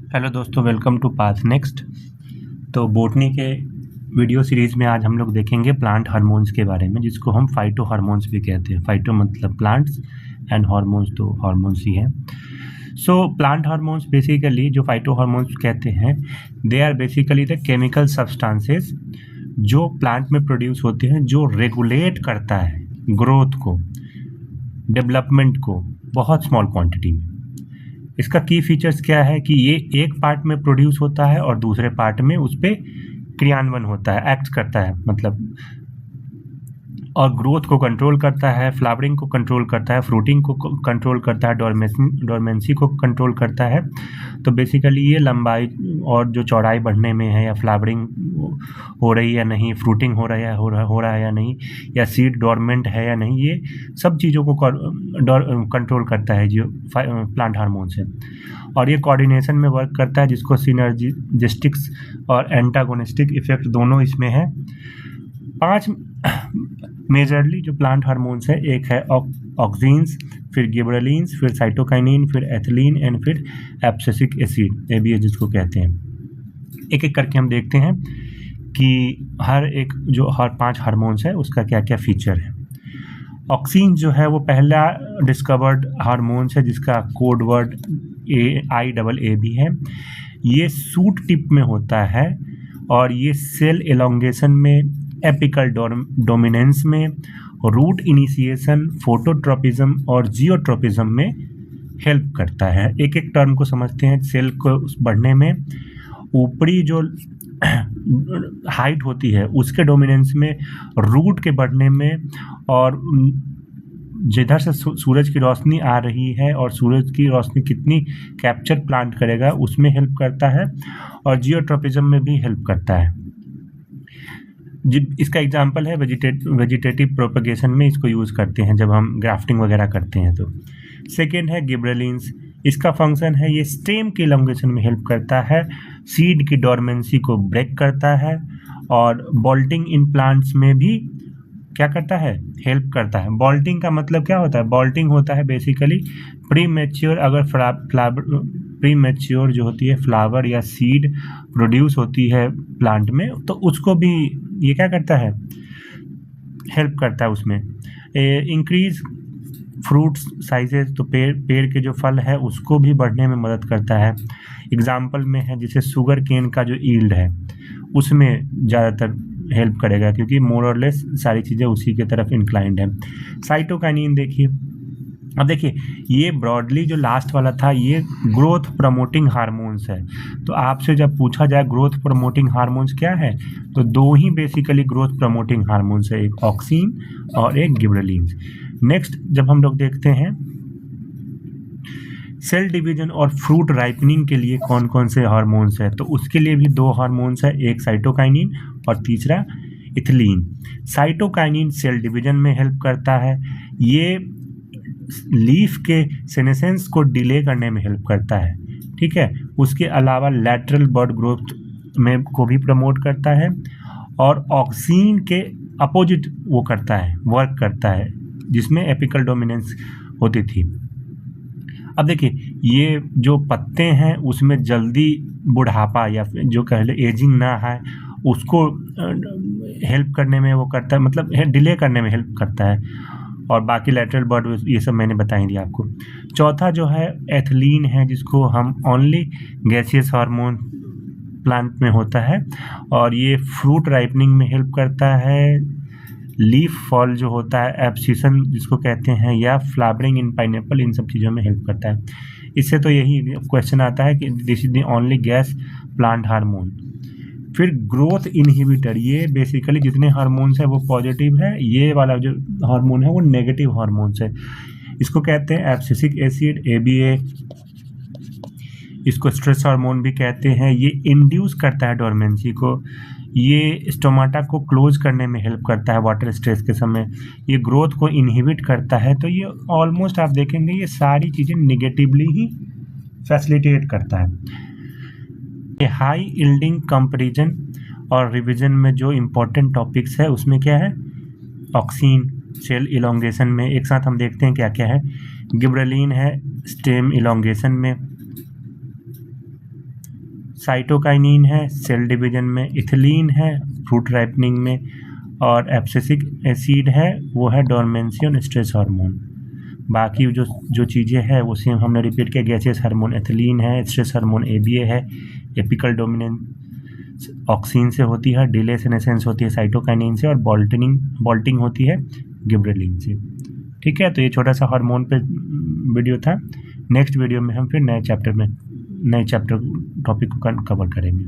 Hello दोस्तों, welcome to path next. तो botany के वीडियो सीरीज़ में आज हम लोग देखेंगे प्लांट हार्मोन्स के बारे में, जिसको हम फाइटो हार्मोन्स भी कहते हैं। फाइटो मतलब प्लांट्स एंड हार्मोन्स तो हार्मोन्स ही हैं। सो प्लांट हार्मोन्स बेसिकली जो फाइटो हार्मोन्स कहते हैं, they are basically the chemical substances जो प्लांट में प्रोड्यूस होते हैं, जो रेगुलेट करता है ग्रोथ को, डेवलपमेंट को बहुत स्मॉल क्वांटिटी में। इसका की फीचर्स क्या है कि ये एक पार्ट में प्रोड्यूस होता है और दूसरे पार्ट में उस पर क्रियान्वयन होता है, एक्ट करता है मतलब, और ग्रोथ को कंट्रोल करता है, फ्लावरिंग को कंट्रोल करता है, फ्रूटिंग को कंट्रोल करता है, डोरमेंसी को कंट्रोल करता है। तो बेसिकली ये लंबाई और जो चौड़ाई बढ़ने में है, या फ्लावरिंग हो रही है या नहीं, फ्रूटिंग हो रहा है या नहीं, या सीड डोरमेंट है या नहीं, ये सब चीज़ों को कंट्रोल करता है जो प्लांट हार्मोन्स है। और ये कोऑर्डिनेशन में वर्क करता है, जिसको सिनर्जिस्टिक्स और एंटागोनिस्टिक इफेक्ट दोनों इसमें है। 5 मेजरली जो प्लांट हार्मोन्स है, एक है ऑक्सीन्स, फिर गिबरेलिन्स, फिर साइटोकाइनिन, फिर एथिलीन एंड फिर एब्सिसिक एसिड, ABA जिसको कहते हैं। एक एक करके हम देखते हैं कि हर 5 हार्मोन्स है उसका क्या क्या फीचर है। ऑक्सीन जो है वो पहला डिस्कवर्ड हार्मोन्स है, जिसका कोड वर्ड IAA भी है। ये सूट टिप में होता है और ये सेल एलोंगेशन में, एपिकल डोमिनेंस में, रूट इनिशिएशन, फोटोट्रोपिज्म और जियोट्रोपिज्म में हेल्प करता है। एक एक टर्म को समझते हैं। सेल को बढ़ने में, ऊपरी जो हाइट होती है उसके डोमिनेंस में, रूट के बढ़ने में, और जिधर से सूरज की रोशनी आ रही है और सूरज की रोशनी कितनी कैप्चर प्लांट करेगा उसमें हेल्प करता है, और जियोट्रोपिज्म में भी हेल्प करता है। इसका एग्जांपल है वेजिटेटिव प्रोपगेशन में इसको यूज़ करते हैं जब हम ग्राफ्टिंग वगैरह करते हैं। तो सेकेंड है गिबरेलिन्स। इसका फंक्शन है ये स्टेम के इलोंगेशन में हेल्प करता है, सीड की डोरमेंसी को ब्रेक करता है, और बॉल्टिंग इन प्लांट्स में भी क्या करता है, हेल्प करता है। बॉल्टिंग का मतलब क्या होता है? बॉल्टिंग होता है बेसिकली प्री मैच्योर, अगर प्री मैच्योर जो होती है फ्लावर या सीड प्रोड्यूस होती है प्लांट में, तो उसको भी ये क्या करता है, हेल्प करता है उसमें। इंक्रीज फ्रूट्स साइजेस, तो पेड़ के जो फल है उसको भी बढ़ने में मदद करता है। एग्जाम्पल में है जैसे शुगर केन का जो ईल्ड है उसमें ज़्यादातर हेल्प करेगा, क्योंकि मोर और लेस सारी चीज़ें उसी के तरफ इंक्लाइंड है। साइटोकाइनिन देखिए, अब देखिए ये ब्रॉडली जो लास्ट वाला था ये ग्रोथ प्रमोटिंग हार्मोन्स है। तो आपसे जब पूछा जाए ग्रोथ प्रमोटिंग हार्मोन्स क्या है, तो 2 ही बेसिकली ग्रोथ प्रमोटिंग हार्मोन्स है, एक ऑक्सीन और एक गिबरेलिन्स। नेक्स्ट जब हम लोग देखते हैं सेल डिवीजन और फ्रूट राइपनिंग के लिए कौन कौन से हार्मोन्स है, तो उसके लिए भी 2 हार्मोन्स है, एक साइटोकाइनिन और तीसरा इथिलीन। साइटोकाइनिन सेल डिवीजन में हेल्प करता है, ये लीफ के सेनेसेंस को डिले करने में हेल्प करता है, ठीक है। उसके अलावा लैटरल बर्ड ग्रोथ में को भी प्रमोट करता है, और ऑक्सीन के अपोजिट वो करता है, वर्क करता है, जिसमें एपिकल डोमिनेंस होती थी। अब देखिए ये जो पत्ते हैं उसमें जल्दी बुढ़ापा या जो कह ले एजिंग ना है उसको हेल्प करने में वो करता है, मतलब डिले करने में हेल्प करता है। और बाकी लैटरल बर्ड ये सब मैंने बता ही दिया आपको। चौथा जो है एथिलीन है, जिसको हम ओनली गैसियस हार्मोन प्लांट में होता है, और ये फ्रूट राइपनिंग में हेल्प करता है। लीफ फॉल जो होता है, एब्सिसन जिसको कहते हैं, या फ्लावरिंग इन पाइनएप्पल, इन सब चीज़ों में हेल्प करता है। इससे तो यही क्वेश्चन आता है कि this is the only gas plant hormone. फिर ग्रोथ इनहिबिटर, ये बेसिकली जितने हार्मोन्स है वो पॉजिटिव है, ये वाला जो हार्मोन है वो नेगेटिव हार्मोन्स है। इसको कहते हैं एब्सिसिक एसिड, ABA। इसको स्ट्रेस हार्मोन भी कहते हैं। ये इंड्यूस करता है डोरमेंसी को, ये स्टोमाटा को क्लोज करने में हेल्प करता है वाटर स्ट्रेस के समय, ये ग्रोथ को इनहिबिट करता है। तो ये ऑलमोस्ट आप देखेंगे ये सारी चीज़ें निगेटिवली ही फैसिलिटेट करता है। ये हाई यील्डिंग कंपैरिजन और रिवीजन में जो इम्पोर्टेंट टॉपिक्स है उसमें क्या है, ऑक्सीन सेल इलोंगेशन में एक साथ हम देखते हैं क्या क्या है। गिबरेलिन है स्टेम इलोंगेशन में, साइटोकाइनिन है सेल डिवीजन में, इथिलीन है फ्रूट राइपनिंग में, और एब्सिसिक एसिड है वो है डोरमेंसी और स्ट्रेस हार्मोन। बाकी जो चीज़ें हैं वो सेम हमने रिपीट किया, गैसेस हार्मोन एथिलीन है, स्ट्रेस हार्मोन एबीए है, एपिकल डोमिनेंस ऑक्सीन से होती है, डिले सेनेसेंस होती है साइटोकाइनिन से, और बॉल्टिंग होती है गिबरेलिन से। ठीक है, तो ये छोटा सा हार्मोन पे वीडियो था। नेक्स्ट वीडियो में हम फिर नए चैप्टर टॉपिक को कवर करेंगे।